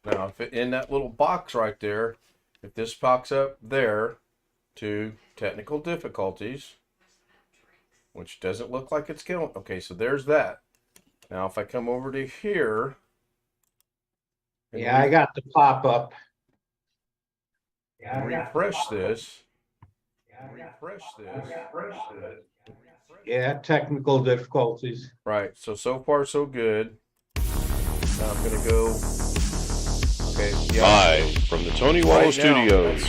Now, if in that little box right there, if this pops up there to technical difficulties, which doesn't look like it's killing. Okay, so there's that. Now, if I come over to here. Yeah, I got the pop-up. And refresh this. Yeah, technical difficulties. Right, so far so good. Now I'm gonna go. Okay, yeah. Live from the Tony Wallo Studios,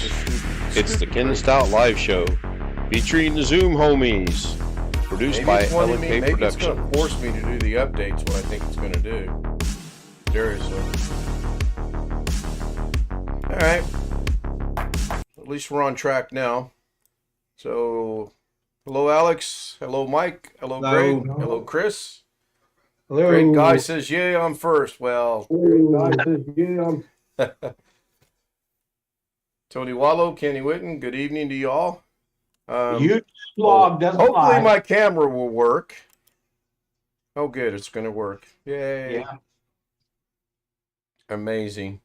it's the Ken Stout Live Show, featuring the Zoom homies, produced by LK Maybe it's Productions. gonna force me to do the updates. What I think it's gonna do. Seriously. All right. At least we're on track now. So, hello, Alex. Hello, Mike. Hello, Greg. Hello, Chris. Hello. Great guy says, "Yeah, I'm first." Well, Tony Wallo, Kenny Witten. Good evening to y'all. YouTube blog doesn't hopefully lie. my camera will work. Oh, good. It's going to work. Yay. Yeah. Amazing.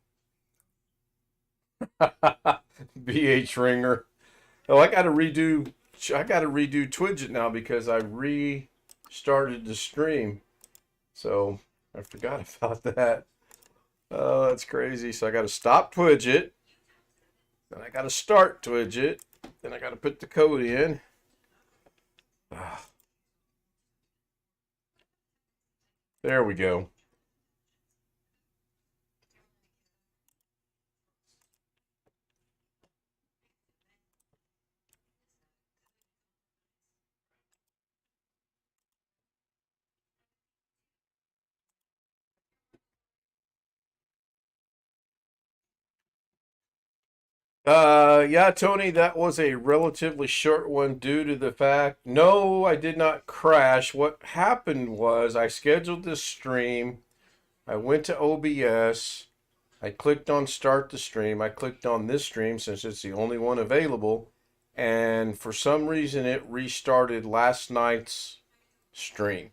BH Ringer. Oh, I got to redo Twidget now because I restarted the stream. So I forgot about that. Oh, that's crazy. So I got to stop Twidget. Then I got to start Twidget. Then I got to put the code in. There we go. Yeah, Tony, that was a relatively short one due to the fact, no, I did not crash. What happened was I scheduled this stream. I went to OBS. I clicked on start the stream. I clicked on this stream since it's the only one available. And for some reason, it restarted last night's stream.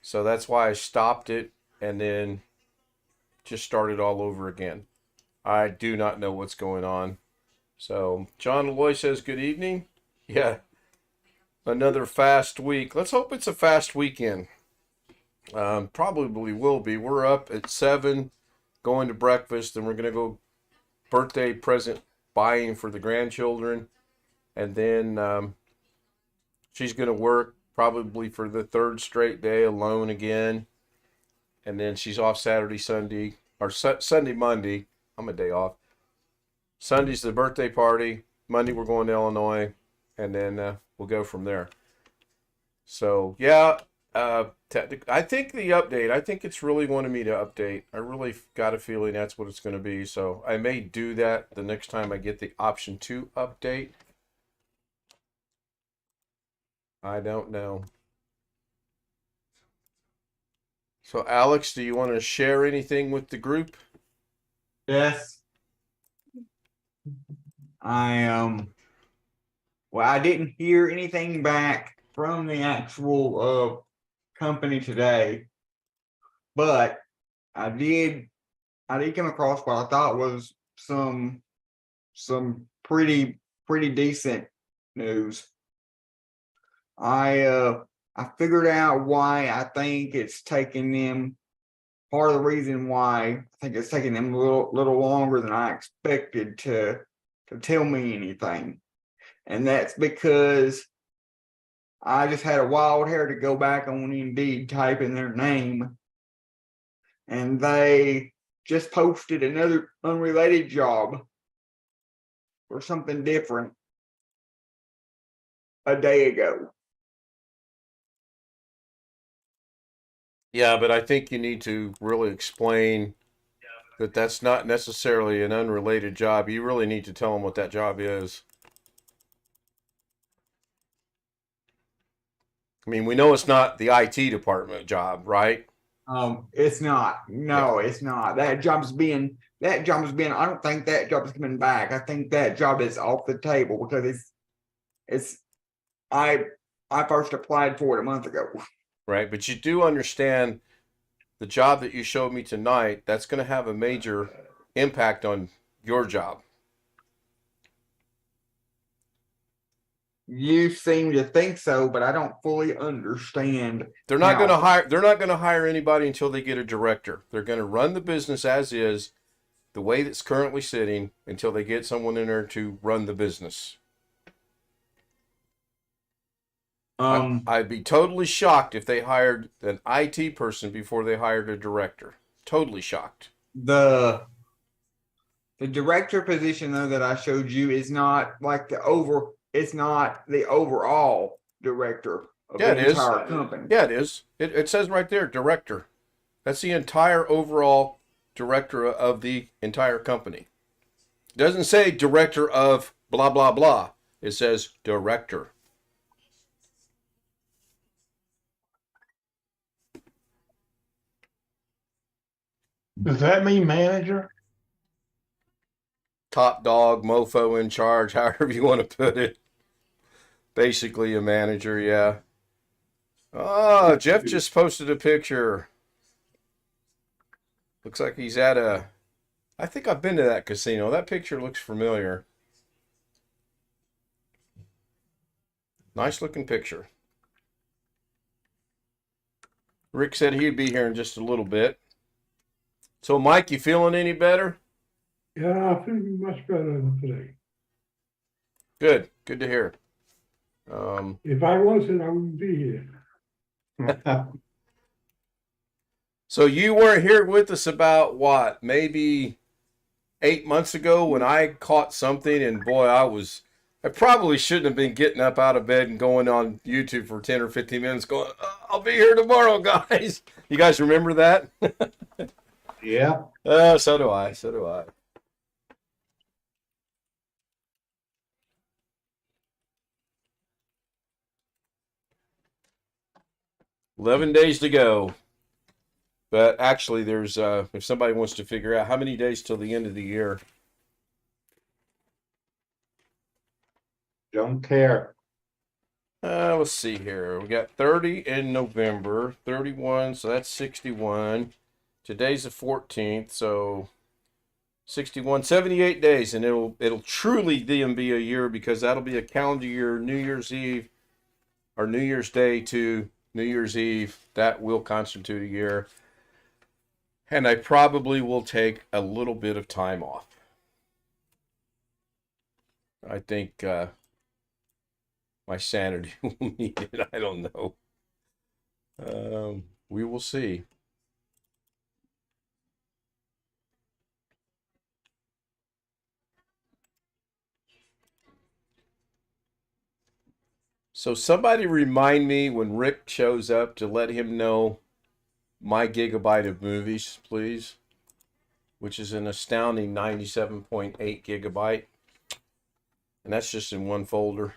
So that's why I stopped it and then just started all over again. I do not know what's going on. So, John Malloy says, good evening. Yeah, another fast week. Let's hope it's a fast weekend. Probably will be. We're up at 7, going to breakfast, and we're going to go birthday present buying for the grandchildren. And then she's going to work probably for the 3rd straight day alone again. And then she's off Saturday, Sunday, or Sunday, Monday. I'm a day off. Sunday's the birthday party. Monday we're going to Illinois, and then we'll go from there. So yeah, I think the update. I think it's really wanting me to update. I really got a feeling that's what it's going to be. So I may do that the next time I get the option to update. I don't know. So Alex, do you want to share anything with the group? Yes. Well, I didn't hear anything back from the actual company today, but I did come across what I thought was some pretty decent news. I figured out why I think it's taking them. Part of the reason why I think it's taking them a little longer than I expected to tell me anything. And that's because I just had a wild hair to go back on Indeed, type in their name, and they just posted another unrelated job or something different a day ago. Yeah, but I think you need to really explain that that's not necessarily an unrelated job. You really need to tell them what that job is. I mean, we know it's not the IT department job, right? It's not. No, it's not. That job's being. I don't think that job is coming back. I think that job is off the table because I first applied for it a month ago. Right, but you do understand the job that you showed me tonight, that's going to have a major impact on your job. You seem to think so, but I don't fully understand. They're not how. going to hire. They're not going to hire anybody until they get a director. They're going to run the business as is, the way that's currently sitting, until they get someone in there to run the business. I'd be totally shocked if they hired an IT person before they hired a director. Totally shocked. The director position though that I showed you is not like it's not the overall director of Yeah, the it is. entire company. Yeah, it is. It says right there, director. That's the entire overall director of the entire company. It doesn't say director of blah, blah, blah. It says director. Does that mean manager? Top dog, mofo in charge, however you want to put it. Basically a manager, yeah. Oh, Jeff just posted a picture. Looks like he's at I think I've been to that casino. That picture looks familiar. Nice looking picture. Rick said he'd be here in just a little bit. So, Mike, you feeling any better? Yeah, I feel much better than today. Good. Good to hear. If I wasn't, I wouldn't be here. So you weren't here with us about what, maybe 8 months ago when I caught something, and boy, I probably shouldn't have been getting up out of bed and going on YouTube for 10 or 15 minutes going, I'll be here tomorrow, guys. You guys remember that? Yeah. So do I. So do I. "11 days to go." But actually, there's, if somebody wants to figure out how many days till the end of the year. Don't care. Let's see here. We got 30 in November, 31, so that's 61. Today's the 14th, so 61, 78 days, and it'll truly then be a year, because that'll be a calendar year, New Year's Eve, or New Year's Day to New Year's Eve. That will constitute a year. And I probably will take a little bit of time off. I think my sanity will need it. I don't know. We will see. So somebody remind me when Rick shows up to let him know my gigabyte of movies, please, which is an astounding 97.8 gigabyte. And that's just in one folder.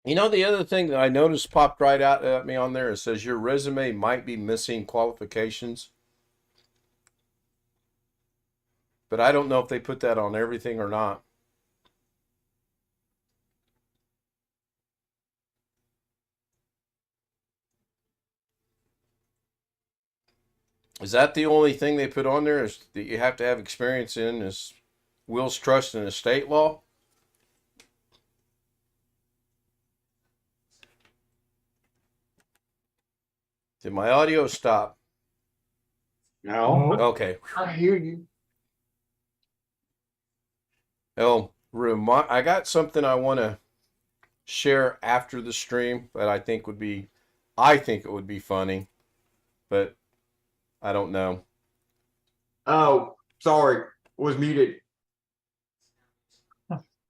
You know, the other thing that I noticed popped right out at me on there, it says your resume might be missing qualifications. But I don't know if they put that on everything or not. Is that the only thing they put on there, is that you have to have experience in is wills, trust, and estate law? Did my audio stop? No. Okay. I hear you. Oh, I got something I want to share after the stream that I think it would be funny, but I don't know. Oh, sorry, was muted.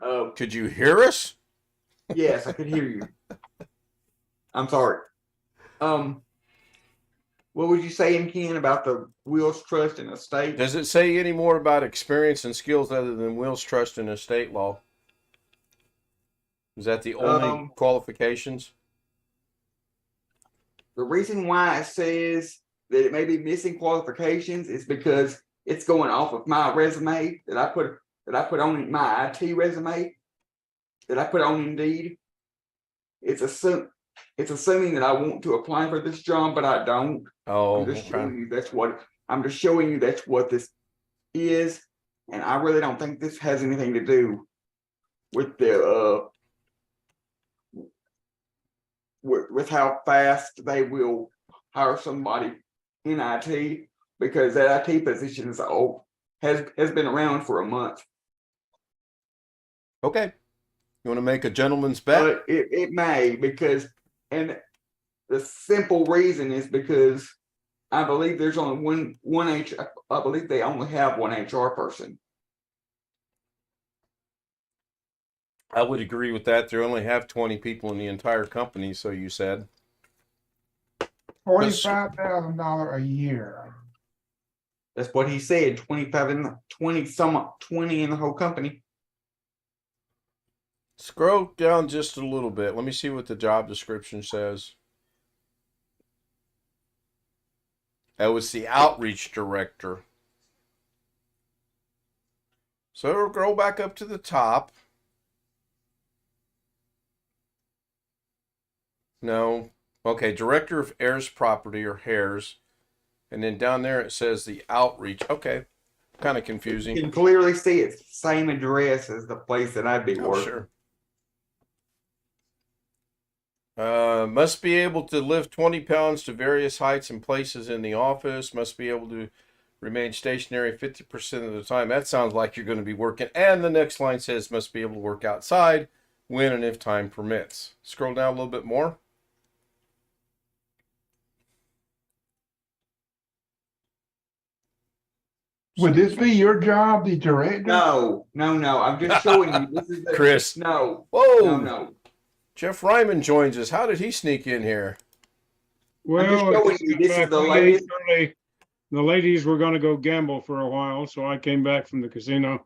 Could you hear us? Yes, I could hear you. I'm sorry. What was you saying, Ken, about the wills, trust, and estate? Does it say any more about experience and skills other than wills, trust, and estate law? Is that the only qualifications? The reason why it says that it may be missing qualifications is because it's going off of my resume that I put on my IT resume that I put on Indeed. It's assuming that I want to apply for this job, but I don't. Oh, I'm just okay. showing you that's what this is, and I really don't think this has anything to do with the with how fast they will hire somebody in IT, because that IT position is old, has been around for a month. Okay. You want to make a gentleman's bet? But it may, because, and the simple reason is because I believe there's only one HR. I believe they only have one HR person. I would agree with that. They only have 20 people in the entire company, so you said. $45,000 a year. That's what he said. 20 in the whole company. Scroll down just a little bit. Let me see what the job description says. That was the outreach director. So scroll back up to the top. No. Okay, director of heirs property or HARES. And then down there it says the outreach. Okay. Kind of confusing. You can clearly see it's the same address as the place that I'd be Oh, working. sure. Must be able to lift 20 pounds to various heights and places in the office. Must be able to remain stationary 50% of the time. That sounds like you're going to be working. And the next line says must be able to work outside when and if time permits. Scroll down a little bit more. Would this be your job, the director? No. I'm just showing you. This is Chris. No. Whoa. No. Jeff Ryman joins us. How did he sneak in here? Well, this is the latest. The ladies were going to go gamble for a while, so I came back from the casino.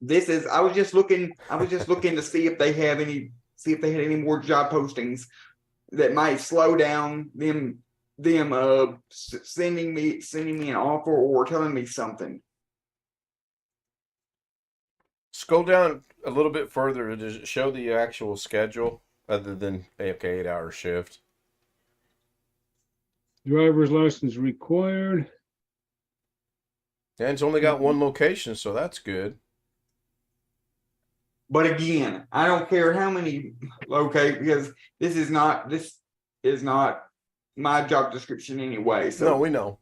I was just looking to see if they had any more job postings that might slow down them sending me an offer or telling me something. Scroll down a little bit further. Does it show the actual schedule other than 8-hour shift? Driver's license required. And it's only got one location, so that's good. But again, I don't care how many because this is not my job description anyway. So no, we know.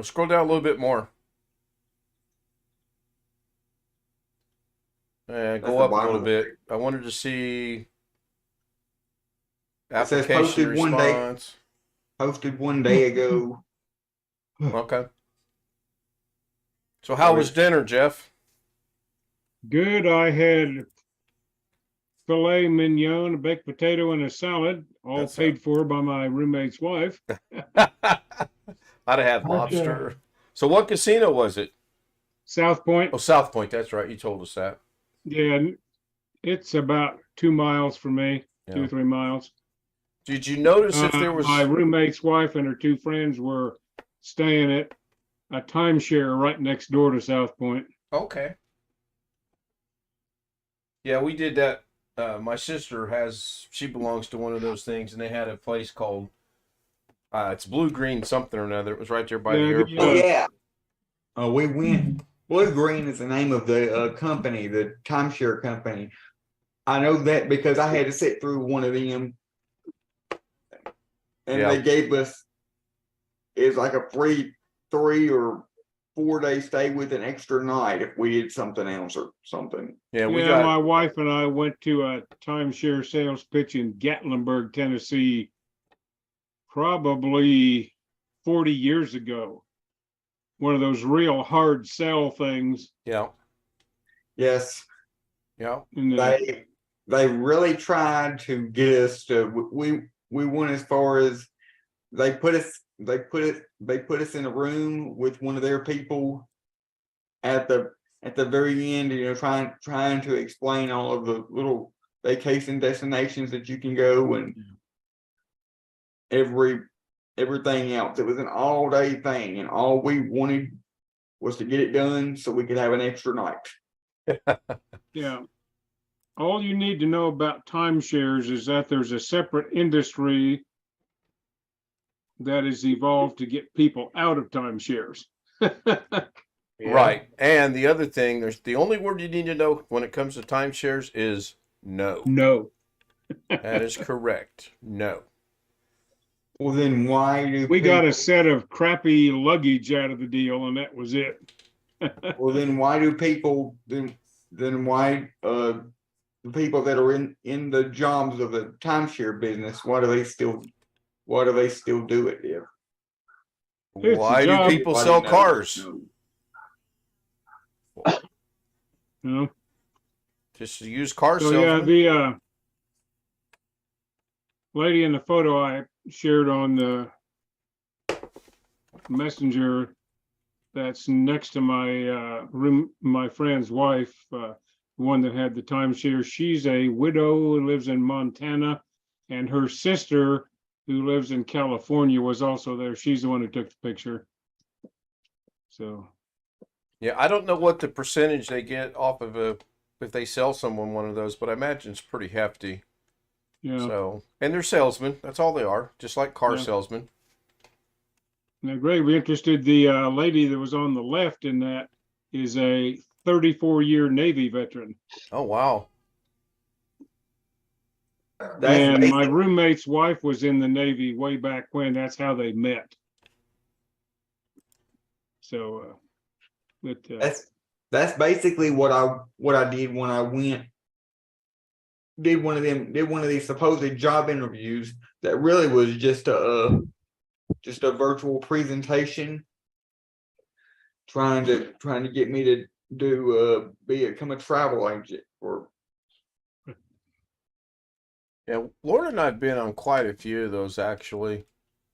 Scroll down a little bit more. Go up a little bit. I wanted to see application response. Posted one day ago. Okay. So how was dinner, Jeff? Good. I had filet mignon, a baked potato, and a salad, all paid for by my roommate's wife. I'd have had lobster. So what casino was it? South Point. Oh, South Point. That's right. You told us that. Yeah, it's about 2 miles from me, 2 or 3 miles. Did you notice if there was... My roommate's wife and her 2 friends were staying at a timeshare right next door to South Point. Okay. Yeah, we did that. My sister she belongs to one of those things, and they had a place called, it's Blue Green something or another. It was right there by the airport. Yeah. We went. Blue Green is the name of the company, the timeshare company. I know that because I had to sit through one of them, and they gave us, it's like a free 3 or 4 day stay with an extra night if we did something else or something. Yeah, my wife and I went to a timeshare sales pitch in Gatlinburg, Tennessee, probably 40 years ago. One of those real hard sell things. Yeah. Yes. Yeah. They really tried to get us to. We went as far as they put us in a room with one of their people at the very end, trying to explain all of the little vacation destinations that you can go, and every everything else. It was an all day thing, and all we wanted was to get it done so we could have an extra night. Yeah. All you need to know about timeshares is that there's a separate industry that has evolved to get people out of timeshares. Yeah. Right. And the other thing, there's the only word you need to know when it comes to timeshares is no. No. That is correct. No. Well, then why do We got people- a set of crappy luggage out of the deal, and that was it. Well, then why do people then why the people that are in the jobs of the timeshare business, why do they still do it there? It's a Why do job. people sell cars? No. Just a used car So yeah, salesman? the lady in the photo I shared on the messenger that's next to my room, my friend's wife, one that had the timeshare. She's a widow who lives in Montana, and her sister, who lives in California, was also there. She's the one who took the picture. So Yeah, I don't know what the percentage they get off of if they sell someone one of those, but I imagine it's pretty hefty. yeah. So, and they're salesmen. That's all they are, just like car Yeah. salesmen. Now, Greg, we interested. The lady that was on the left in that is a 34-year Navy veteran. Oh, wow. That's And my basic- roommate's wife was in the Navy way back when. That's how they met. So, that's basically what I did when I did one of these supposed job interviews that really was just a virtual presentation trying to get me to become a travel agent. Or Yeah, Laura and I have been on quite a few of those, actually.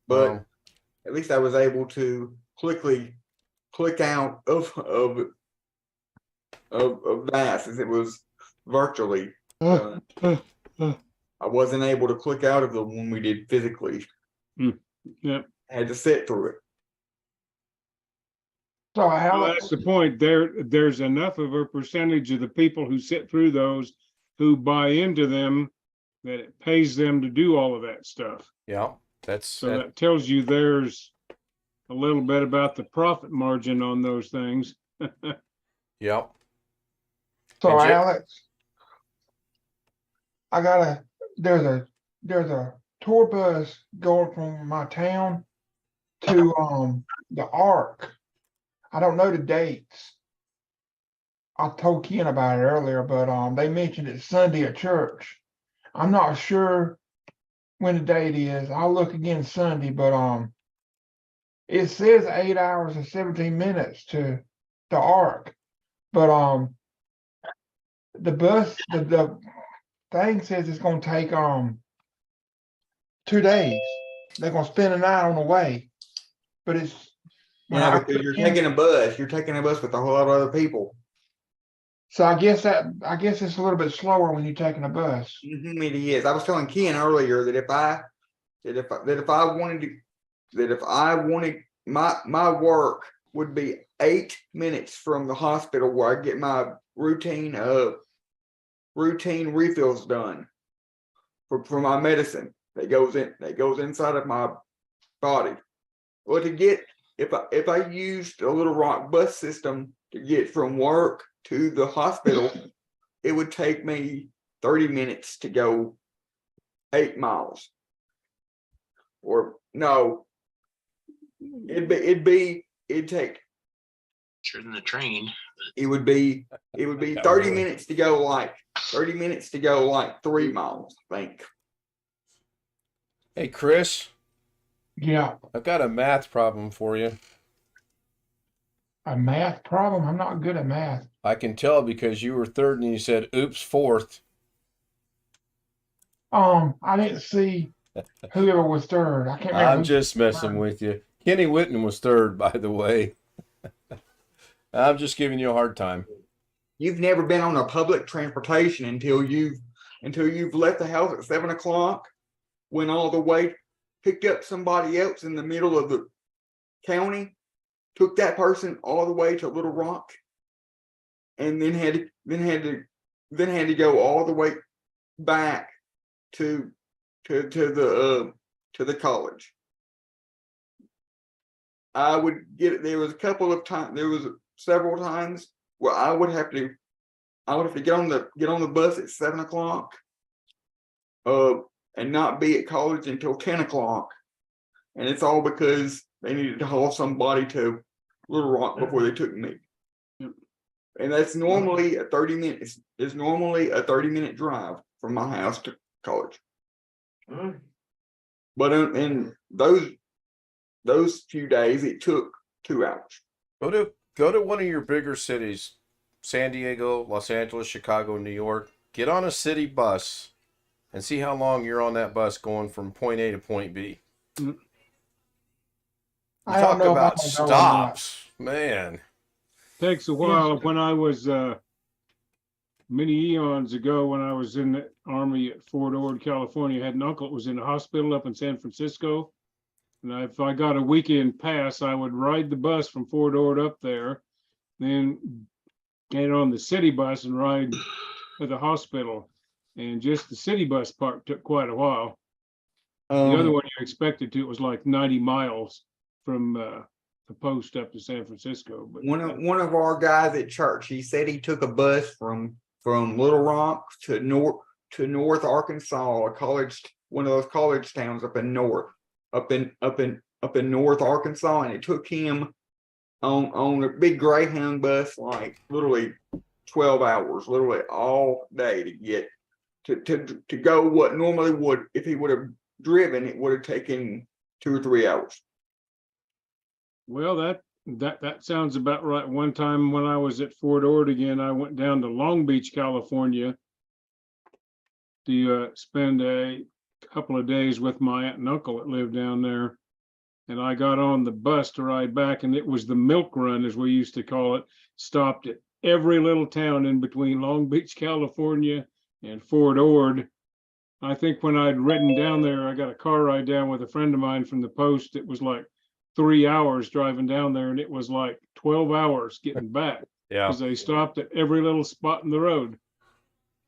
but at least I was able to quickly click out of that, since it was virtually done. I wasn't able to click out of the one we did physically. yeah. I had to sit through it. So Well, Alex, that's the point. There's enough of a percentage of the people who sit through those who buy into them that it pays them to do all of that stuff. Yeah, that's So that tells you there's a little bit about the profit margin on those things. yeah. so And Jim- Alex, there's a tour bus going from my town to the Ark. I don't know the dates. I told Ken about it earlier, but they mentioned it's Sunday at church. I'm not sure when the date is. I'll look again Sunday, but it says 8 hours and 17 minutes to the Ark. But the bus, the thing says it's gonna take 2 days. They're gonna spend a night on the way. But it's Yeah, because you're taking a bus with a whole lot of other people. So I guess it's a little bit slower when you're taking a bus. It is. I was telling Ken earlier that if I wanted my work would be 8 minutes from the hospital where I get my routine refills done for my medicine that goes inside of my body. Well, if I used a Little Rock bus system to get from work to the hospital, it would take me 30 minutes to go 8 miles. Or no, it'd take Sure than the train. it would be 30 minutes to go like 3 miles, I think. Hey, Chris, Yeah, I've got a math problem for you. a math problem. I'm not good at math. I can tell because you were third and you said, oops, fourth. I didn't see whoever was third. I can't remember. I'm just messing with you. Kenny Whitten was third, by the way. I'm just giving you a hard time. You've never been on a public transportation until you've left the house at 7 o'clock, went all the way picked up somebody else in the middle of the county, took that person all the way to Little Rock, and then had to go all the way back to the college. I would get there was a couple of times, there was several times where I would have to get on the bus at 7 o'clock, and not be at college until 10 o'clock. And it's all because they needed to haul somebody to Little Rock before they took me. And that's normally a 30-minute drive from my house to college. But in those few days, it took 2 hours. Go to one of your bigger cities, San Diego, Los Angeles, Chicago, New York. Get on a city bus and see how long you're on that bus going from point A to point B. I don't know if about I'm gonna go on that. stops, man. Takes a while. When I was many eons ago, when I was in the Army at Fort Ord, California, I had an uncle that was in a hospital up in San Francisco. And if I got a weekend pass, I would ride the bus from Fort Ord up there, then get on the city bus and ride to the hospital. And just the city bus part took quite a while. The other one you expected to, it was like 90 miles from the post up to San Francisco. But One of our guys at church, he said he took a bus from Little Rock to North Arkansas, one of those college towns up in North Arkansas, and it took him on a big Greyhound bus like literally 12 hours, literally all day to get to go what normally would, if he would have driven, it would have taken 2 or 3 hours. well, that sounds about right. One time when I was at Fort Ord again, I went down to Long Beach, California to spend a couple of days with my aunt and uncle that lived down there. And I got on the bus to ride back, and it was the milk run, as we used to call it. Stopped at every little town in between Long Beach, California and Fort Ord. I think when I'd ridden down there, I got a car ride down with a friend of mine from the post. It was like 3 hours driving down there, and it was like 12 hours getting back. Yeah. Because they stopped at every little spot in the road.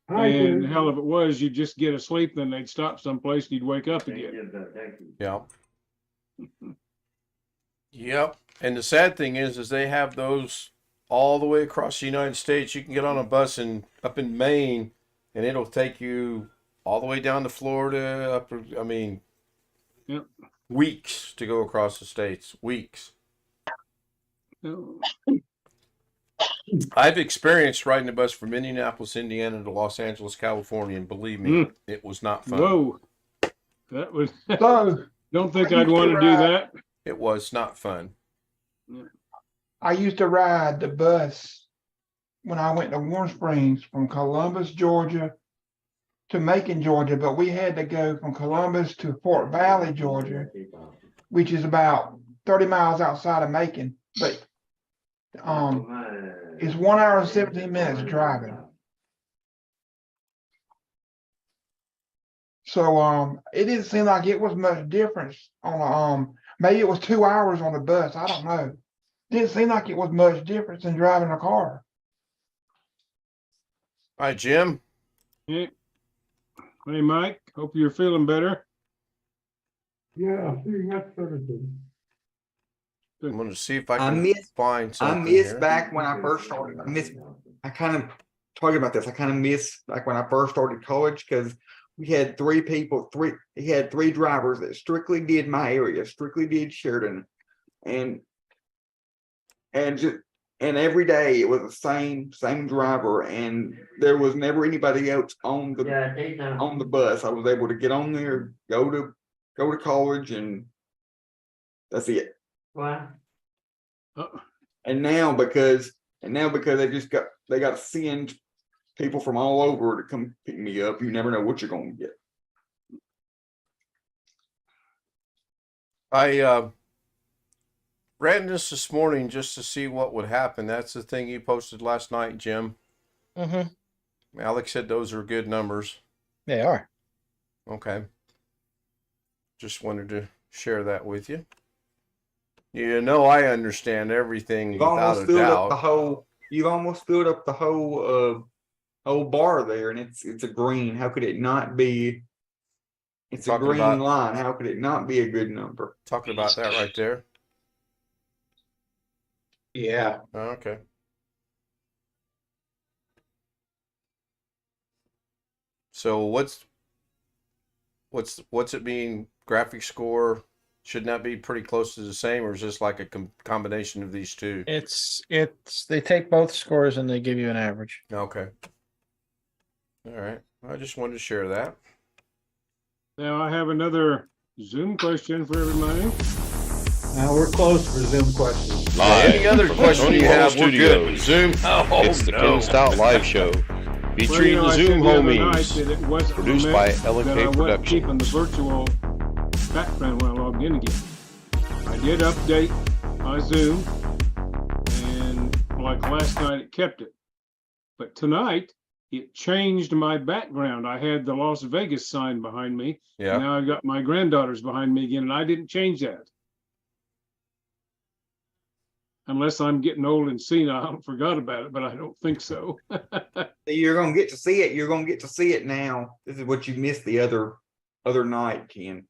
And the hell of it was, you'd just get asleep, then they'd stop someplace and you'd wake up again. Yeah. Yep. And the sad thing is they have those all the way across the United States. You can get on a bus up in Maine, and it'll take you all the way down to Florida. Yep. Weeks to go across the states. Weeks. Oh, I've experienced riding a bus from Indianapolis, Indiana to Los Angeles, California, and believe me, it was not fun. whoa. That was, So don't think I'd want to do that. It was not fun. I used to ride the bus when I went to Warm Springs from Columbus, Georgia to Macon, Georgia, but we had to go from Columbus to Fort Valley, Georgia, which is about 30 miles outside of Macon. But it's 1 hour and 17 minutes driving. So it didn't seem like it was much difference on maybe it was 2 hours on the bus. I don't know. Didn't seem like it was much difference in driving a car. All right, Jim. Yeah. Hey, Mike, hope you're feeling better. Yeah, that's better too. I'm going to see if I I can miss- find I something miss here. back when I first started. I kind of talking about this. I kind of miss like when I first started college, because we had he had 3 drivers that strictly did my area, strictly did Sheridan, and every day it was the same driver, and there was never anybody else on the bus. I was able to get on there, go to college, and that's it. Wow. And now because they got to send people from all over to come pick me up, you never know what you're going to get. I ran this morning just to see what would happen. That's the thing you posted last night, Jim. Mm-hmm. Alex said those are good numbers. They are. Okay. just wanted to share that with you. You know, I understand everything You've without almost a filled up the doubt. whole. You've almost filled up the whole bar there, and it's a green. How could it not be? It's a Talking green about- line. How could it not be a good number? Talking about that right there. Yeah, Okay. So what's it mean? Graphic score shouldn't that be pretty close to the same, or is this like a combination of these two? It's they take both scores and they give you an average. Okay. All right. I just wanted to share that. Now I have another Zoom question for everybody. now we're close for Zoom questions. Live Any other from question Tony you Wong have, we're good. Studios. Zoom. Oh, It's the Ken Stout Live Show, Well, featuring you know, the I Zoom said the other night homies. that it wasn't Produced meant by that I LK wasn't keeping Productions. the virtual background when I logged in again. I did update my Zoom, and like last night, it kept it. But tonight, it changed my background. I had the Las Vegas sign behind me. Yeah. Now I've got my granddaughters behind me again, and I didn't change that. Unless I'm getting old and senile, I forgot about it, but I don't think so. You're gonna get to see it. You're gonna get to see it now. This is what you missed the other night, Ken.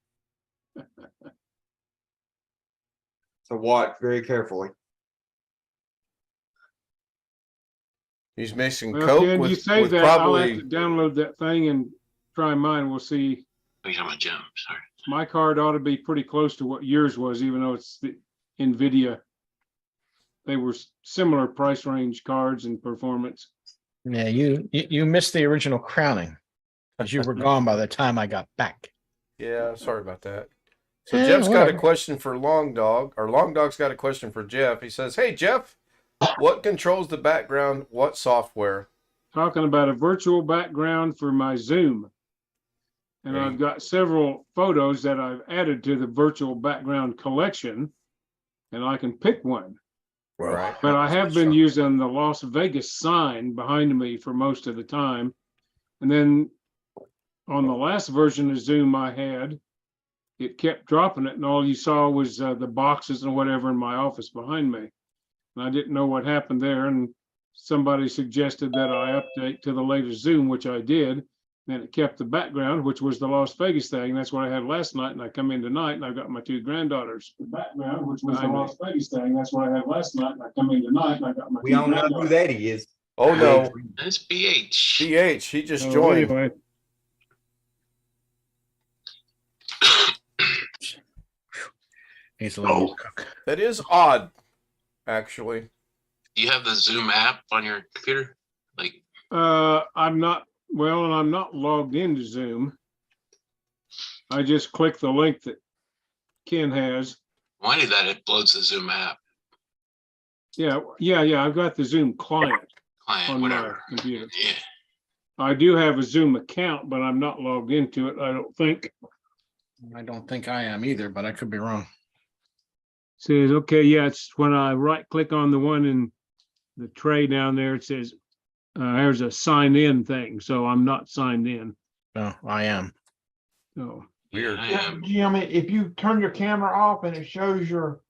So watch very carefully. He's mixing Well, Coke Ken, you with, say with that, I'll have probably. to download that thing and try mine. We'll see. Oh, you're talking about Jim, sorry. My card ought to be pretty close to what yours was, even though it's the NVIDIA. They were similar price range cards and performance. Yeah, you missed the original crowning because you were gone by the time I got back. Yeah, sorry about that. So Eh, Jeff's got a whatever. question for Long Dog, or Long Dog's got a question for Jeff. He says, "Hey Jeff, what controls the background? What software?" Talking about a virtual background for my Zoom. And I've got several photos that I've added to the virtual background collection, and I can pick one. Right. But I have been using the Las Vegas sign behind me for most of the time. And then on the last version of Zoom I had, it kept dropping it, and all you saw was the boxes and whatever in my office behind me. And I didn't know what happened there. And somebody suggested that I update to the latest Zoom, which I did. And it kept the background, which was the Las Vegas thing. That's what I had last night. And I come in tonight and I've got my two granddaughters. The background, which was the Las Vegas thing. That's what I had last night. And I come in tonight and I got my We two don't know who granddaughters. that is. Oh no, That's BH. BH, he just So joined. anyway, He's a little Oh. cook. That is odd, actually. Do you have the Zoom app on your computer? Like, I'm not logged into Zoom. I just click the link that Ken has. why did that? It loads the Zoom app Yeah. I've got the Zoom client client, on whatever. my computer. Yeah. I do have a Zoom account, but I'm not logged into it, I don't think. I don't think I am either, but I could be wrong. Says, okay, yeah, it's when I right click on the one in the tray down there, it says, there's a sign in thing. So I'm not signed in. No, I am. So Weird. I Yeah, am. Jim, if you turn your camera off and it shows your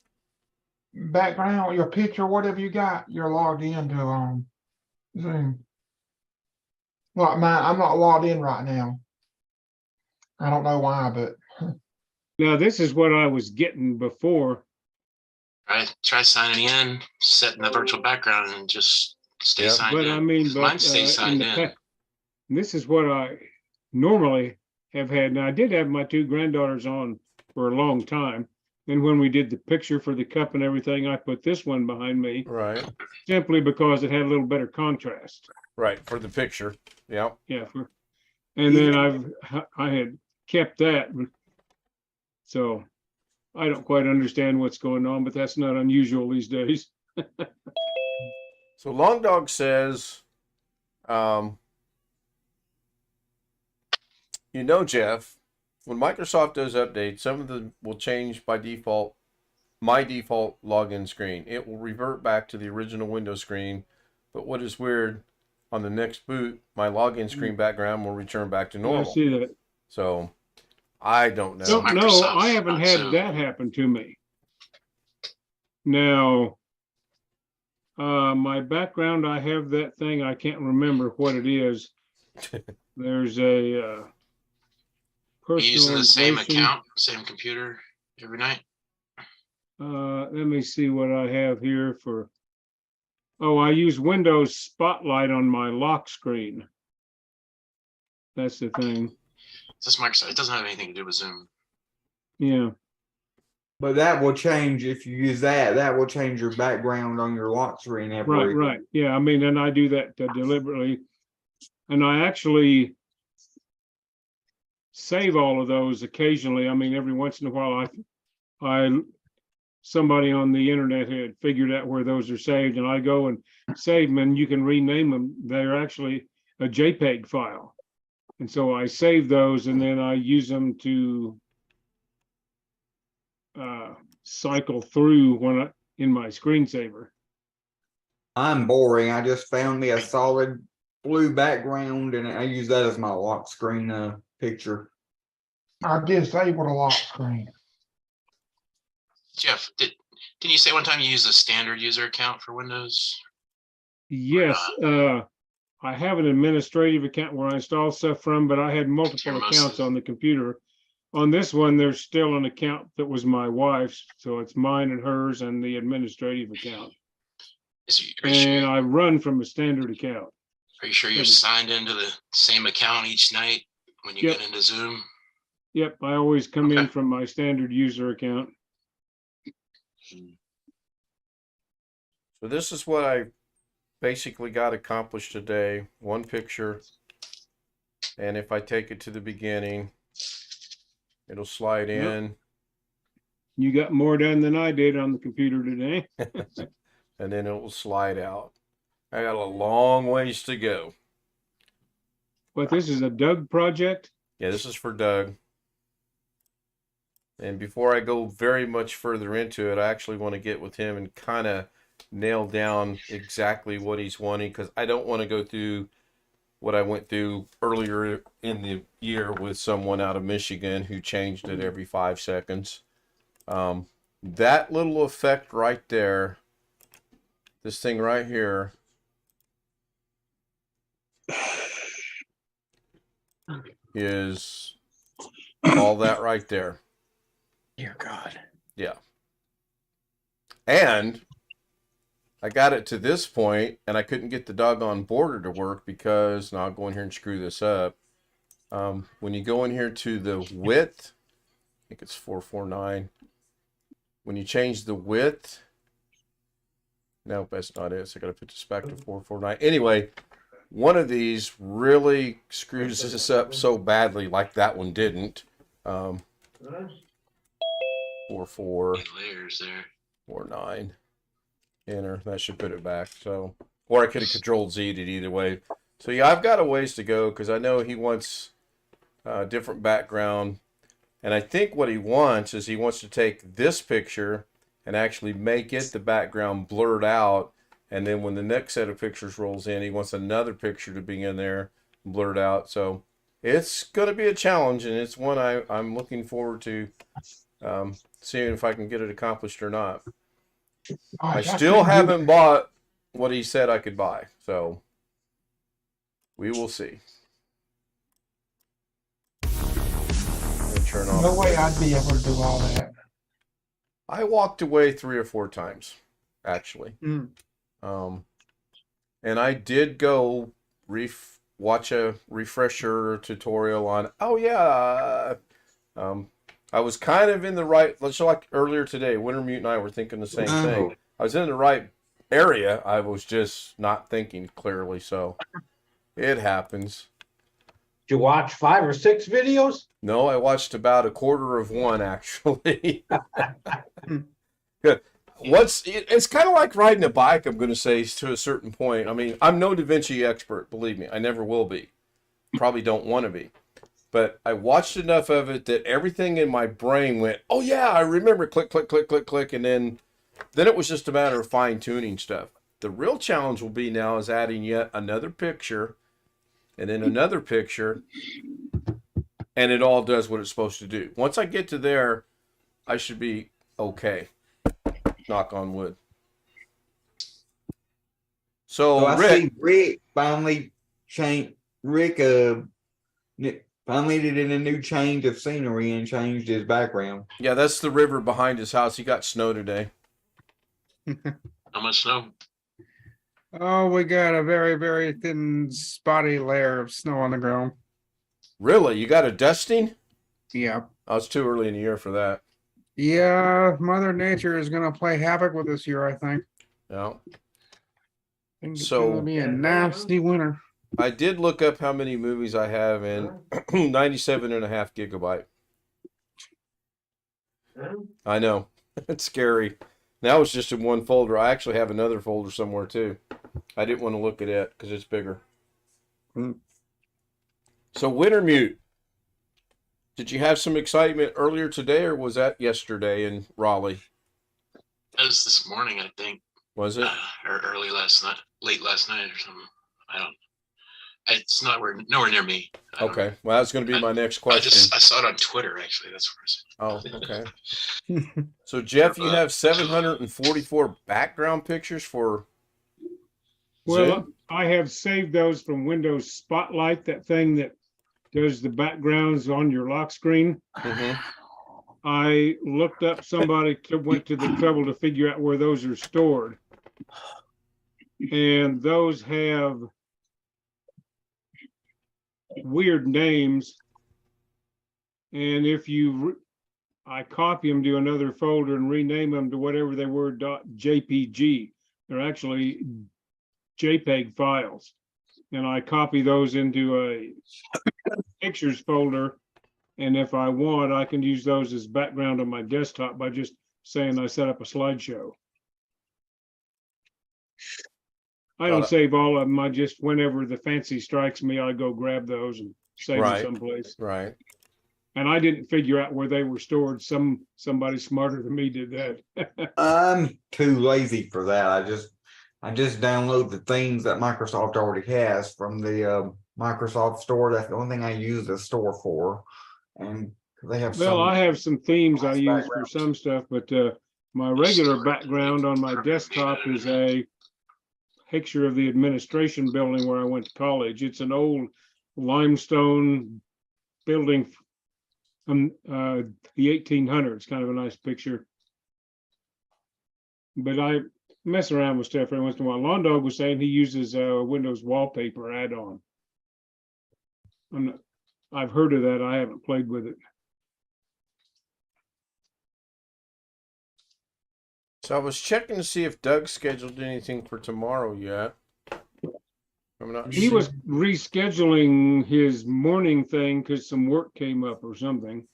background, your picture, whatever you got, you're logged into Zoom. Like mine, I'm not logged in right now. I don't know why, but now this is what I was getting before. Try signing in, setting the virtual background, and just stay Yeah. signed But in. I mean, Mine stays signed in. This is what I normally have had. Now I did have my two granddaughters on for a long time. And when we did the picture for the cup and everything, I put this one behind me Right. simply because it had a little better contrast. Right. For the picture. Yeah. Yeah. And then I had kept that. So I don't quite understand what's going on, but that's not unusual these days. So Long Dog says, Jeff, when Microsoft does updates, some of them will change by default, my default login screen. It will revert back to the original Windows screen. But what is weird, on the next boot, my login screen background will return back to I normal. see that. So I don't know. Don't know. Microsoft, I haven't not had Zoom. that happen to me. Now, my background, I have that thing. I can't remember what it is. There's a You using the same personalization. account, same computer every night? Let me see what I have here for. Oh, I use Windows Spotlight on my lock screen. That's the thing. This Microsoft, it doesn't have anything to do with Zoom. Yeah. But that will change if you use that. That will change your background on your lock screen every. Right. Yeah. I mean, and I do that deliberately. And I actually save all of those occasionally. I mean, every once in a while, somebody on the internet had figured out where those are saved, and I go and save them, and you can rename them. They're actually a JPEG file. And so I save those, and then I use them to cycle through in my screensaver. I'm boring. I just found me a solid blue background and I use that as my lock screen picture. I disabled a lock screen. Jeff, didn't you say one time you use a standard user account for Windows? Yes, I have an administrative account where I install stuff from, but I had multiple accounts on the computer. On this one, there's still an account that was my wife's, so it's mine and hers and the administrative account. And I run from a standard account. Are you sure you're signed into the same account each night when you get into Zoom? Yep, I always come in from my standard user account. So this is what I basically got accomplished today. One picture. And if I take it to the beginning, it'll slide in. You got more done than I did on the computer today. And then it will slide out. I got a long ways to go. But this is a Doug project? Yeah, this is for Doug. And before I go very much further into it, I actually want to get with him and kind of nail down exactly what he's wanting, because I don't want to go through what I went through earlier in the year with someone out of Michigan who changed it every 5 seconds. That little effect right there, this thing right here, is all that right there. Dear God. Yeah. And I got it to this point and I couldn't get the doggone border to work because, now I'll go in here and screw this up. When you go in here to the width, I think it's 449. When you change the width, no, that's not it. So I got to put this back to 449. Anyway, one of these really screws this up so badly, like that one didn't. 44. Layers there. 49. Enter. That should put it back. So, or I could have Control Z'd it either way. So yeah, I've got a ways to go because I know he wants a different background. And I think what he wants is he wants to take this picture and actually make it the background blurred out. And then when the next set of pictures rolls in, he wants another picture to be in there blurred out. So it's going to be a challenge, and it's one I'm looking forward to seeing if I can get it accomplished or not. I still haven't bought what he said I could buy, so we will see. Turn off. No way I'd be able to do all that. I walked away 3 or 4 times, actually. And I did go watch a refresher tutorial on, I was kind of in the right, just like earlier today, Wintermute and I were thinking the same thing. I was in the right area. I was just not thinking clearly, so it happens. Did you watch 5 or 6 videos? No, I watched about a quarter of one, actually. Good. It's kind of like riding a bike, I'm going to say, to a certain point. I mean, I'm no Da Vinci expert, believe me. I never will be. Probably don't want to be. But I watched enough of it that everything in my brain went, oh yeah, I remember, click, click, click, click, click. And then it was just a matter of fine-tuning stuff. The real challenge will be now is adding yet another picture and then another picture and it all does what it's supposed to do. Once I get to there, I should be okay. Knock on wood. So So I Rick, see Rick finally changed. Rick finally did a new change of scenery and changed his background. yeah, that's the river behind his house. He got snow today. How much snow? Oh, we got a very, very thin, spotty layer of snow on the ground. Really? You got a dusting? Yeah. Oh, it's too early in the year for that. Yeah, Mother Nature is gonna play havoc with us here, I think. No. It's So- gonna be a nasty winter. I did look up how many movies I have in 97.5 gigabyte. I know. It's scary. That was just in one folder. I actually have another folder somewhere too. I didn't want to look at it because it's bigger. So Wintermute. Did you have some excitement earlier today or was that yesterday in Raleigh? That was this morning, I think, Was it? or early last night, late last night or something. I don't. It's nowhere near me. I don't Okay. Well, that's going to be my next know. question. I saw it on Twitter actually. That's where I saw it. Oh, okay. So Jeff, you have 744 background pictures for Well, Zoom? I have saved those from Windows Spotlight, that thing that does the backgrounds on your lock screen. Mhm. I looked up somebody went to the trouble to figure out where those are stored. And those have weird names. And if I copy them to another folder and rename them to whatever they were .jpg. They're actually JPEG files. And I copy those into a pictures folder. And if I want, I can use those as background on my desktop by just saying I set up a slideshow. I don't save all of them. I just, whenever the fancy strikes me, I go grab those and save Right. them someplace. Right. And I didn't figure out where they were stored. Somebody smarter than me did that. I'm too lazy for that. I just download the themes that Microsoft already has from the Microsoft Store. That's the only thing I use the store for, and they have. Well, I have some themes I nice use for backgrounds. some stuff, but my regular background on my desktop is a picture of the administration building where I went to college. It's an old limestone building from the 1800s, kind of a nice picture. But I mess around with stuff every once in a while. Lawn Dog was saying he uses a Windows wallpaper add-on. I've heard of that. I haven't played with it. So I was checking to see if Doug scheduled anything for tomorrow yet. I'm not He sure. was rescheduling his morning thing because some work came up or something.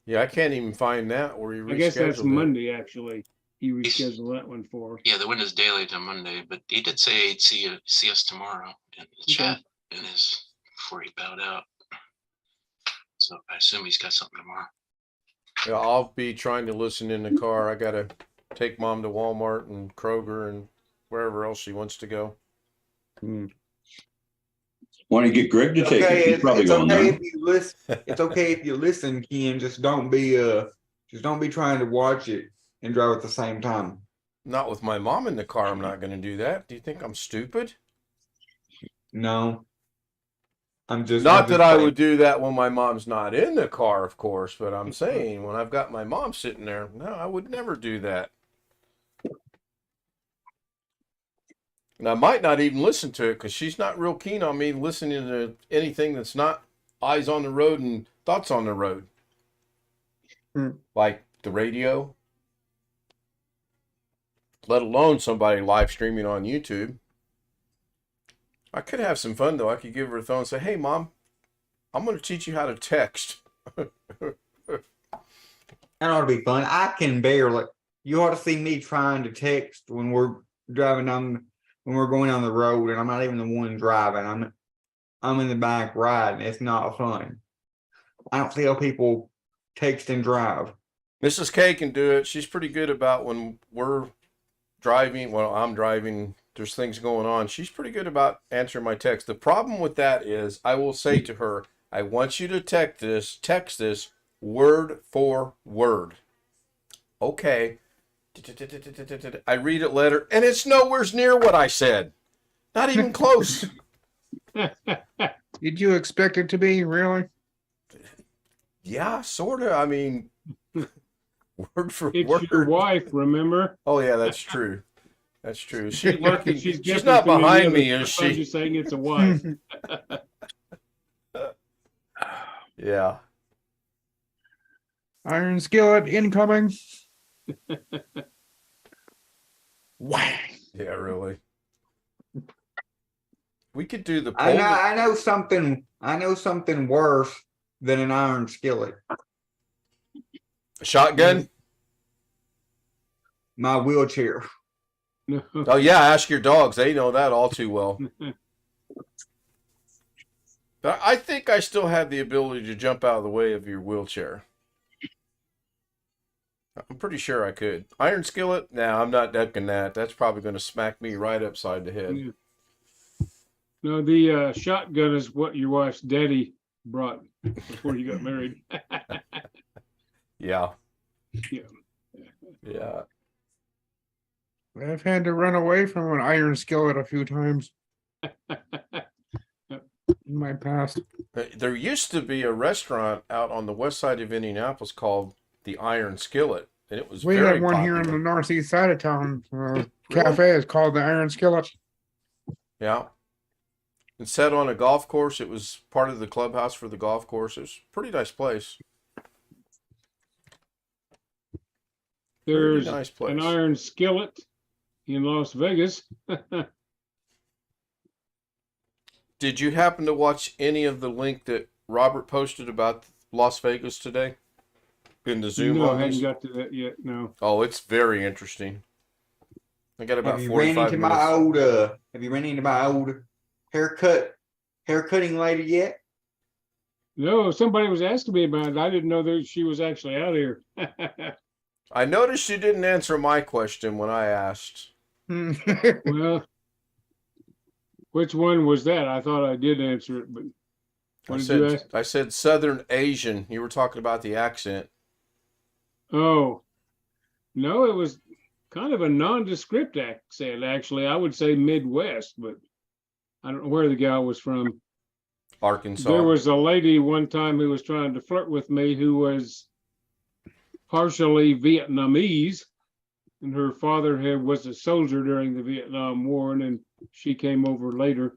Yeah, I can't even find that where he rescheduled I guess that's it. Monday, actually. He rescheduled that one for. Yeah, the Windows Daily to Monday, but he did say he'd see us tomorrow in the chat before he bowed out. So I assume he's got something tomorrow. Yeah, I'll be trying to listen in the car. I gotta take Mom to Walmart and Kroger and wherever else she wants to go. Want to get Greg to take it? He's probably it's going okay there. if you listen. It's okay if you listen, Ken. Just don't be trying to watch it and drive at the same time. Not with my mom in the car. I'm not gonna do that. Do you think I'm stupid? No, I'm just Not I'm that just I saying. would do that when my mom's not in the car, of course, but I'm saying when I've got my mom sitting there, no, I would never do that. And I might not even listen to it because she's not real keen on me listening to anything that's not eyes on the road and thoughts on the road. Like the radio, let alone somebody live streaming on YouTube. I could have some fun though. I could give her a phone and say, "Hey, Mom, I'm going to teach you how to text." That ought to be fun. I can barely. You ought to see me trying to text when we're driving down, when we're going down the road, and I'm not even the one driving. I'm in the back riding. It's not fun. I don't see how people text and drive. Mrs. K can do it. She's pretty good about when we're driving. Well, I'm driving. There's things going on. She's pretty good about answering my text. The problem with that is I will say to her, I want you to text this word for word. Okay. I read it later, and it's nowhere near what I said. Not even close. Did you expect it to be, really? Yeah, sort of. I mean, word for It's word. your wife, remember? Oh, yeah, that's true. That's true. She's lurking. She's She's different not than any behind other. me, is I'm she? just saying it's a wife. Yeah. Iron skillet incoming. Whang. Yeah, really. We could do the I poll. know, I know something worse than an iron skillet. Shotgun? My wheelchair. No. Oh, yeah, ask your dogs. They know that all too well. But I think I still have the ability to jump out of the way of your wheelchair. I'm pretty sure I could. Iron skillet? Nah, I'm not ducking that. That's probably going to smack me right upside the head. Yeah. No, the shotgun is what your wife's daddy brought before you got married. Yeah. Yeah. Yeah. I've had to run away from an iron skillet a few times in my past. There used to be a restaurant out on the west side of Indianapolis called the Iron Skillet, and it was We very have one popular. here on the northeast side of town. Cafe is called the Iron Skillet. Yeah. And set on a golf course. It was part of the clubhouse for the golf course. It was a pretty nice place. There's nice place. an iron skillet in Las Vegas. Did you happen to watch any of the link that Robert posted about Las Vegas today? In the Zoom No, I homies? hadn't got to that yet. No. Oh, it's very interesting. I got about Have you ran 45 into minutes. my old have you ran into my old haircutting lady yet? No, somebody was asking me about it. I didn't know that she was actually out here. I noticed you didn't answer my question when I asked. Well, which one was that? I thought I did answer it, but what did you ask? I said Southern Asian. You were talking about the accent. Oh, no, it was kind of a nondescript accent, actually. I would say Midwest, but I don't know where the gal was from. Arkansas. There was a lady one time who was trying to flirt with me who was partially Vietnamese, and her father was a soldier during the Vietnam War, and then she came over later.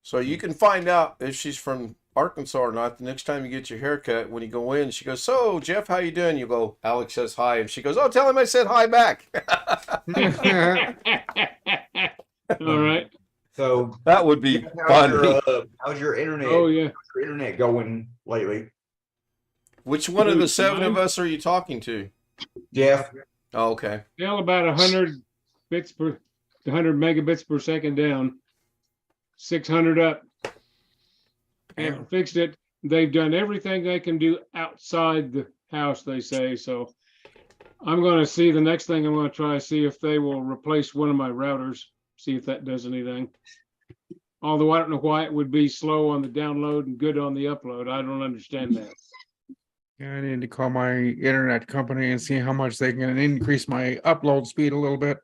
So you can find out if she's from Arkansas or not the next time you get your haircut. When you go in, she goes, "So, Jeff, how you doing?" You go, "Alex says hi." And she goes, "Oh, tell him I said hi back." All right. So that would be funny. How's your internet? Oh, yeah. How's your internet going lately? Which one of the seven of us are you talking to? Jeff. Oh, okay. Still about 100 megabits per second down, 600 up. And fixed it. They've done everything they can do outside the house, they say. So I'm going to see the next thing I'm going to try to see if they will replace one of my routers, see if that does anything. Although I don't know why it would be slow on the download and good on the upload. I don't understand that. Yeah, I need to call my internet company and see how much they can increase my upload speed a little bit.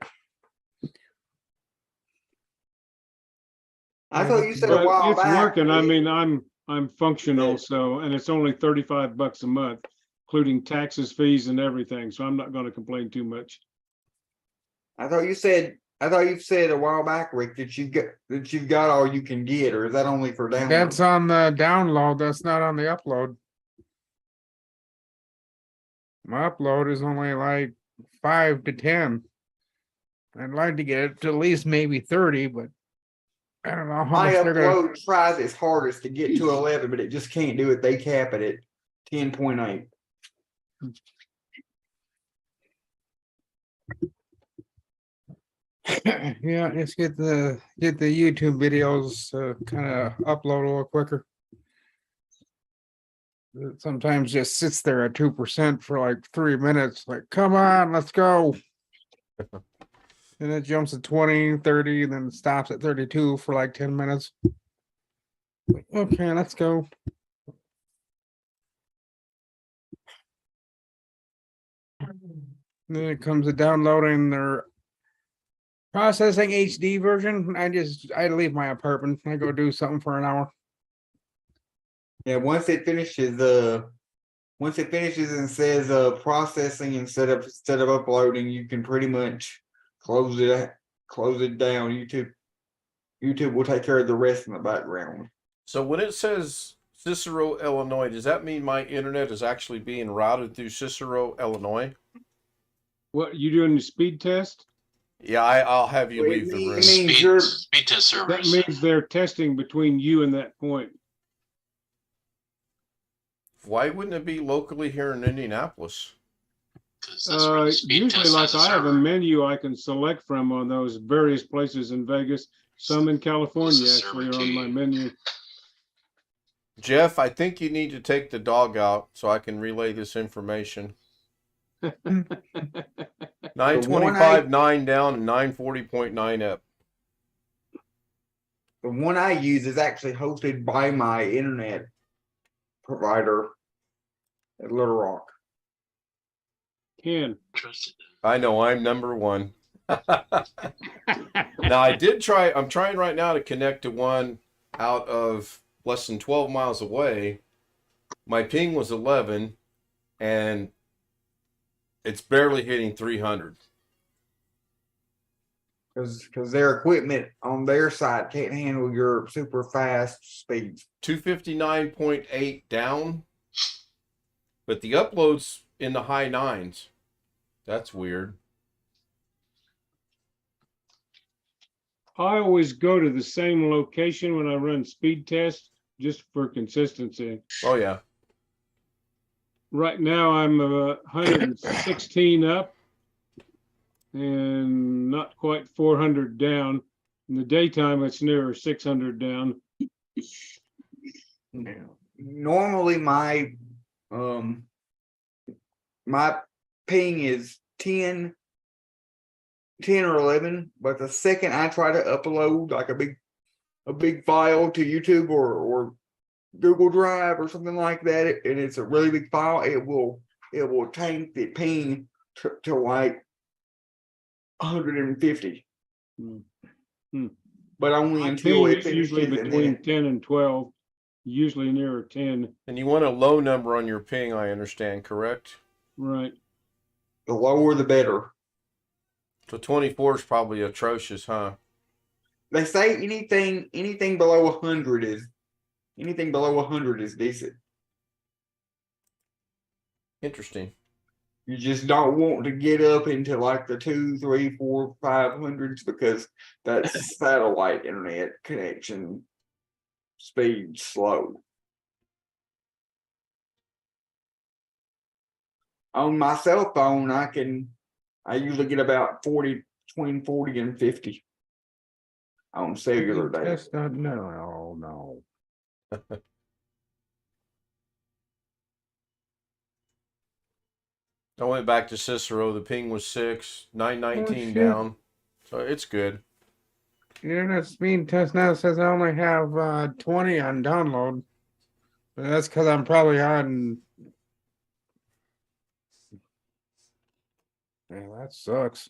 I thought you said a But while it's back. working. I mean, I'm functional, so, and it's only $35 a month, including taxes, fees, and everything. So I'm not going to complain too much. I thought you said a while back, Rick, that you've got all you can get, or is that only for download? That's on the download. That's not on the upload. My upload is only like 5 to 10. I'd like to get it to at least maybe 30, but I don't know how My much they're gonna. upload tries its hardest to get to 11, but it just can't do it. They cap it at 10.8. Yeah, just get the YouTube videos kind of upload a little quicker. It sometimes just sits there at 2% for like 3 minutes, like, come on, let's go. And it jumps to 20, 30, and then stops at 32 for like 10 minutes. Okay, let's go. Then it comes to downloading their processing HD version. I leave my apartment. I go do something for an hour. Yeah, once it finishes and says processing instead of uploading, you can pretty much close it down. YouTube will take care of the rest in the background. So when it says Cicero, Illinois, does that mean my internet is actually being routed through Cicero, Illinois? What, you doing the speed test? Yeah, I'll have you Well, leave the it room. means Speed test That servers. means they're testing between you and that point. Why wouldn't it be locally here in Indianapolis? 'Cause that's where the speed Usually, test like has a I have a server. menu I can select from on those various places in Vegas, some in California Closest actually server are on to my you. menu. Jeff, I think you need to take the dog out so I can relay this information. 925, 9 down, and 940.9 up. the one I use is actually hosted by my internet provider at Little Rock. Ken. Trusted. I know, I'm number one. Now, I'm trying right now to connect to one out of less than 12 miles away. My ping was 11, and it's barely hitting 300. Because their equipment on their side can't handle your super fast speeds. 259.8 down, but the upload's in the high nines. That's weird. I always go to the same location when I run speed tests just for consistency. Oh, yeah. Right now I'm 116 up and not quite 400 down. In the daytime, it's nearer 600 down. Normally my ping is 10 or 11, but the second I try to upload like a big file to YouTube or Google Drive or something like that, and it's a really big file, it will tank the ping to like 150. But only My until ping it is finishes. usually And then between 10 and 12, usually nearer 10. And you want a low number on your ping, I understand, correct? Right. the lower the better. So 24 is probably atrocious, huh? They say anything below 100 is decent. Interesting. You just don't want to get up into like the 2, 3, 4, 500s because that's satellite internet connection speed slow. On my cell phone, I usually get about 40, between 40 and 50 on cellular data. Test not no, no. I went back to Cicero. The ping was 6, 919 shit. down. So it's good. Internet speed test now says I only have 20 on download. But that's because I'm probably on. Yeah, that sucks.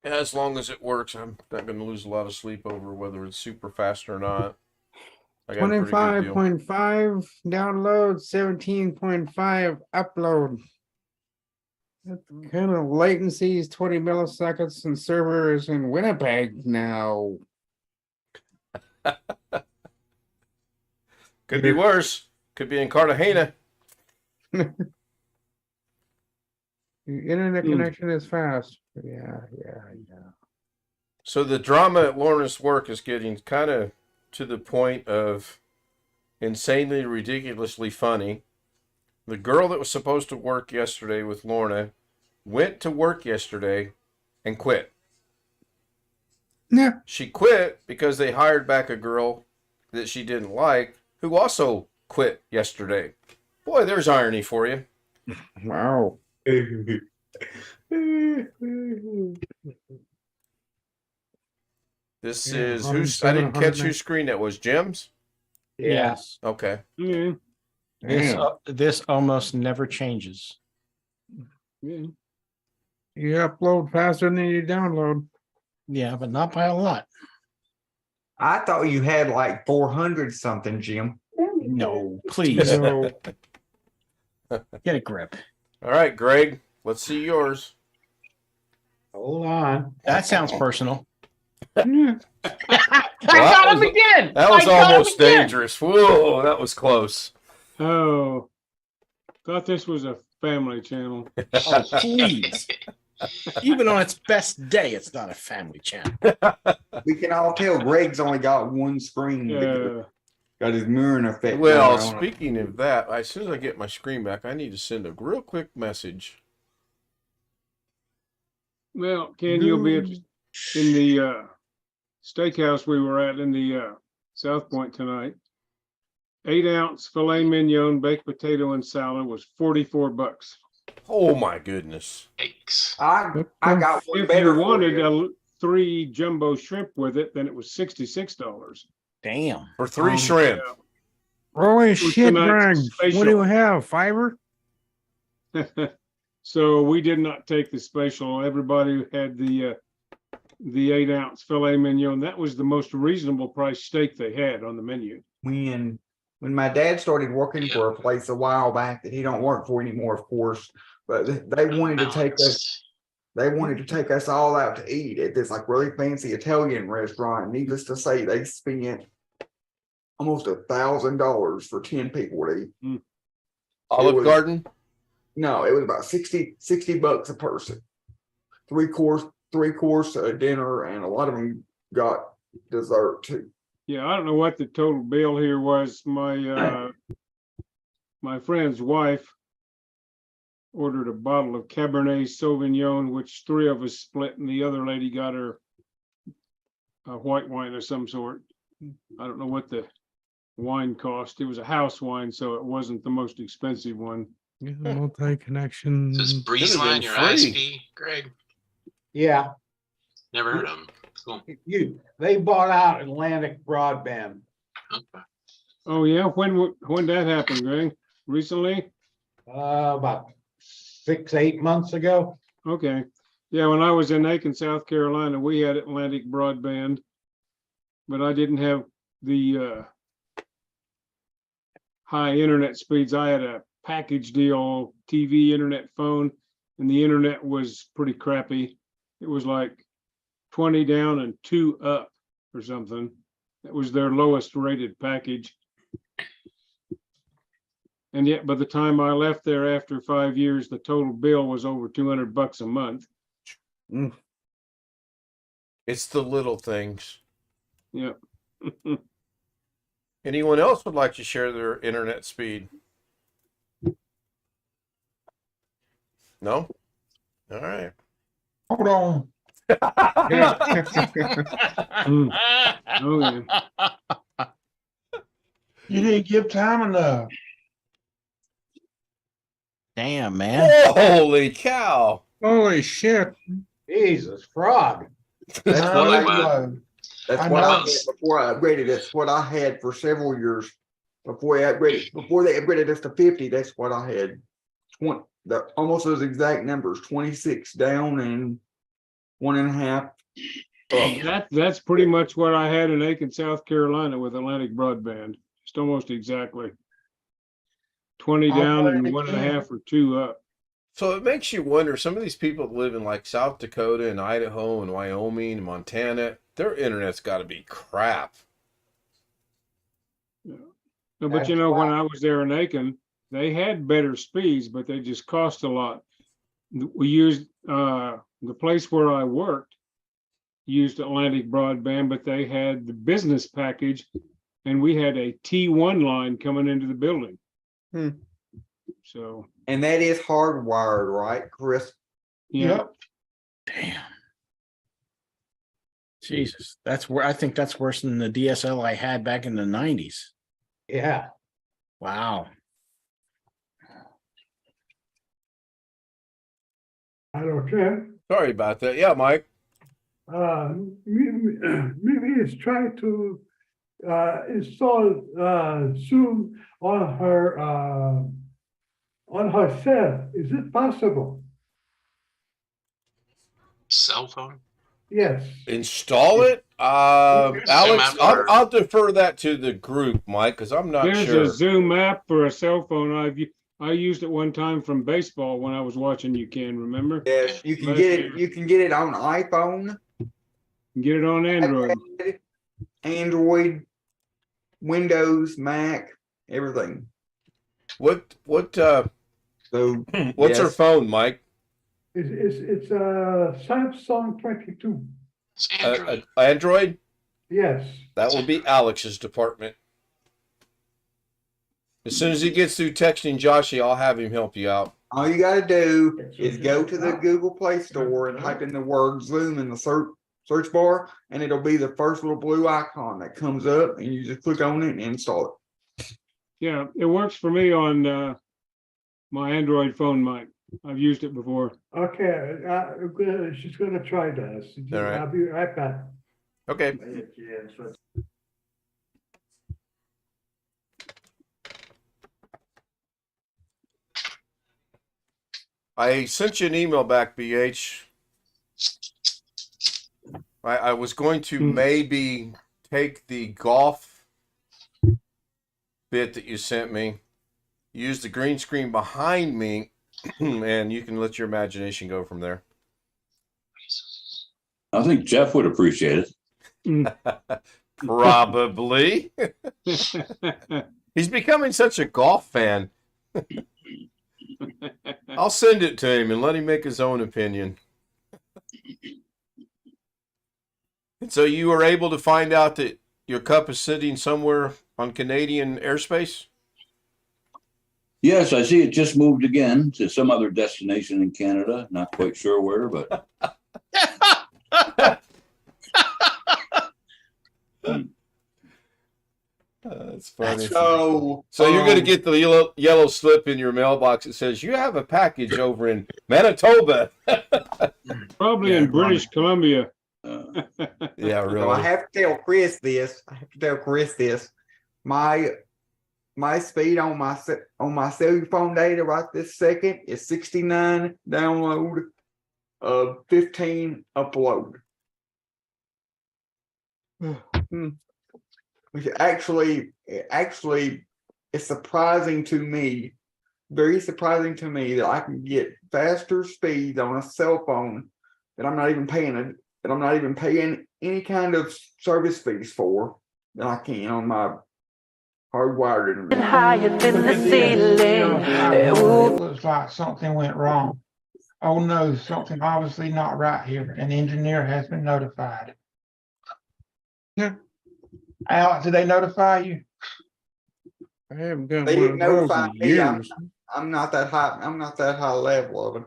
Yeah, as long as it works, I'm not going to lose a lot of sleep over whether it's super fast or not. I got a pretty good deal. 25.5 download, 17.5 upload. That kind of latency is 20 milliseconds, and server is in Winnipeg now. Could be worse. Could be in Cartagena. The internet connection is fast. Yeah. So the drama at Lorna's work is getting kind of to the point of insanely, ridiculously funny. The girl that was supposed to work yesterday with Lorna went to work yesterday and quit. Yeah. She quit because they hired back a girl that she didn't like who also quit yesterday. Boy, there's irony for you. Wow. This Yeah, is who's, I 107, didn't catch 109. whose screen that was. Jim's? Yes. Okay. Yeah, This almost never changes. yeah. You upload faster than you download. Yeah, but not by a lot. I thought you had like 400 something, Jim. No, please So get a grip. All right, Greg, let's see yours. Hold on. That sounds personal. yeah, I that got him was- again. That was I got him almost again. dangerous. Whoa, that was close. Oh, thought this was a family channel. Oh, please. Even on its best day, it's not a family channel. We can all tell Greg's only got one screen. Yeah. Got his mirroring effect. Well, going on. speaking of that, as soon as I get my screen back, I need to send a real quick message. Well, Ken, you'll be in the steakhouse we were at in the South Point tonight. 8-ounce filet mignon, baked potato, and salad was $44. Oh my goodness. Yikes. I got one If better you for wanted you. 3 jumbo shrimp with it, then it was $66. Damn. For 3 shrimp. holy For shit, Greg. tonight's What do you special. have? Fiber? So we did not take the special. Everybody had the 8-ounce filet mignon. That was the most reasonable price steak they had on the menu. When my dad started working for a place a while back that he don't work for anymore, of course, but they wanted to take us. They wanted to take us all out to eat at this like really fancy Italian restaurant. Needless to say, they spent almost $1,000 for 10 people to eat. Olive was- Garden? No, it was about 60 bucks a person. 3-course dinner, and a lot of them got dessert too. Yeah, I don't know what the total bill here was. My my friend's wife ordered a bottle of Cabernet Sauvignon, which 3 of us split, and the other lady got her a white wine of some sort. I don't know what the wine cost. It was a house wine, so it wasn't the most expensive one. Multi-connection. Is this Breeze Could've Line been your free. ISP, Greg? Yeah, Never heard of them. Cool. they bought out Atlantic Broadband. Okay. Oh, yeah, when that happened, Greg? Recently? About 6-8 months ago. Okay. Yeah, when I was in Aiken, South Carolina, we had Atlantic Broadband, but I didn't have the high internet speeds. I had a package deal, TV, internet, phone, and the internet was pretty crappy. It was like 20 down and 2 up or something. That was their lowest rated package. And yet, by the time I left there after 5 years, the total bill was over $200 a month. It's the little things. Yep. Anyone else would like to share their internet speed? No? All right. Hold on. Okay. You didn't give time enough. Damn, man. Holy cow. Holy shit. Jesus, frog. That's I what I, know. that's I what I know. had before I upgraded. That's what I had for several years before they upgraded us to 50. That's what I had. Almost those exact numbers: 26 down and 1.5 up. That's pretty much what I had in Aiken, South Carolina with Atlantic Broadband. Just almost exactly. 20 down and 1.5 or 2 up. So it makes you wonder, some of these people that live in like South Dakota and Idaho and Wyoming and Montana, their internet's got to be crap. No, but you know, when I was there in Aiken, they had better speeds, but they just cost a lot. We used the place where I worked used Atlantic Broadband, but they had the business package, and we had a T1 line coming into the building. So, And that is hardwired, right, Chris? yeah. Yep. Damn. Jesus, I think that's worse than the DSL I had back in the 90s. Yeah. Wow. I don't care. Sorry about that. Yeah, Mike. Mimi is trying to install Zoom on herself. Is it possible? Cell phone? Yes. Install it? Zoom Alex, app for- I'll defer that to the group, Mike, because I'm not There's sure. a Zoom app for a cell phone. I used it one time from baseball when I was watching you, Ken, remember? Yes, you can Last get year. it, you can get it on iPhone, Get it on Android. iPad, Android, Windows, Mac, everything. What So what's her yes. phone, Mike? It's a Samsung 22. It's Android. Android? Yes. That will be Alex's department. As soon as he gets through texting Joshy, I'll have him help you out. All you gotta do is go to the Google Play Store and type in the word Zoom in the search bar, and it'll be the first little blue icon that comes up, and you just click on it and install it. Yeah, it works for me on my Android phone, Mike. I've used it before. Okay, she's gonna try this. All right. I'll be right back. Okay. I sent you an email back, BH. I was going to maybe take the golf bit that you sent me, use the green screen behind me, and you can let your imagination go from there. I think Jeff would appreciate it. Probably. He's becoming such a golf fan. I'll send it to him and let him make his own opinion. And so you were able to find out that your cup is sitting somewhere on Canadian airspace? Yes, I see it just moved again to some other destination in Canada. Not quite sure where, but That's funny. So you're going to get the yellow slip in your mailbox that says you have a package over in Manitoba. Probably in British Columbia. Yeah, So I really. have to tell Chris this. My speed on my cell phone data right this second is 69 download, 15 upload. Which actually is surprising to me, very surprising to me that I can get faster speeds on a cell phone that I'm not even paying any kind of service fees for than I can on my hardwired internet. Higher than the ceiling. It looks like something went wrong. Oh no, something obviously not right here. An engineer has been notified. Yeah. Alex, did they notify you? I haven't got They one didn't of those notify in me. years. I'm not that high. I'm not that high level of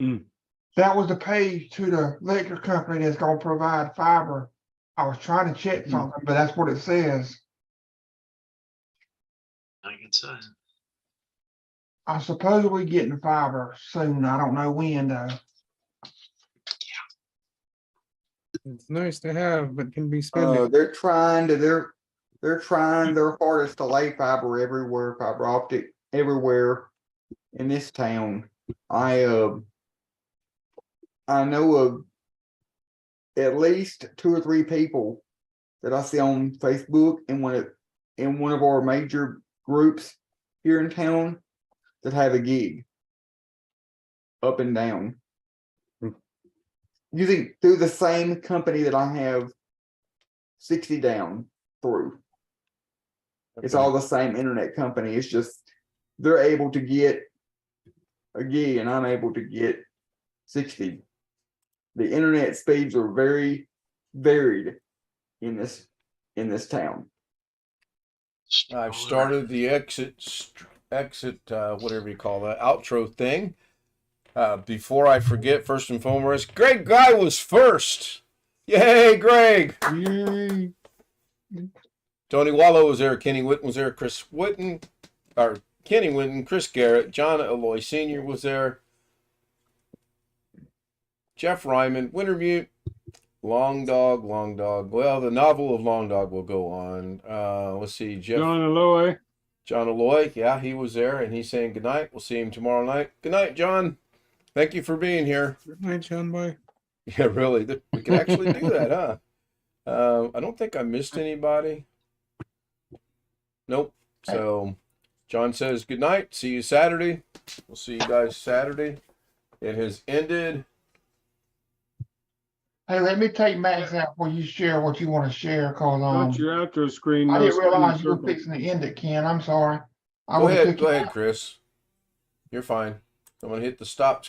it. That was the page to the electric company that's gonna provide fiber. I was trying to check something, but that's what it says. I can say. I suppose we're getting fiber soon. I don't know when though. It's nice to have, but can be spending. They're trying their hardest to lay fiber everywhere, fiber optic everywhere in this town. I know of at least 2 or 3 people that I see on Facebook in one of our major groups here in town that have a gig up and down. Using through the same company that I have 60 down through. It's all the same internet company. It's just they're able to get a gig and I'm able to get 60. The internet speeds are very varied in this town. I've started the exit, whatever you call that, outro thing. Before I forget, first and foremost, Greg Guy was first. Yay, Greg! Yay. Tony Wallow was there. Kenny Witten was there. Kenny Witten, Chris Garrett, John Eloy Sr. was there. Jeff Ryman, Wintermute, Long Dog. Well, the novel of Long Dog will go on. Let's see, Jeff. John Aloy. John Aloy, yeah, he was there, and he's saying good night. We'll see him tomorrow night. Good night, John. Thank you for being here. Good night, John Boy. Yeah, really, we can actually do that, huh? I don't think I missed anybody. Nope. So, John says good night. See you Saturday. We'll see you guys Saturday. It has ended. Hey, let me take Max out before you share what you want to share, cause Got your outro screen. I no didn't screen realize you were circle. fixing to end it, Ken. I'm sorry. I Go would've ahead, took you go ahead, out. Chris. You're fine. I'm gonna hit the stop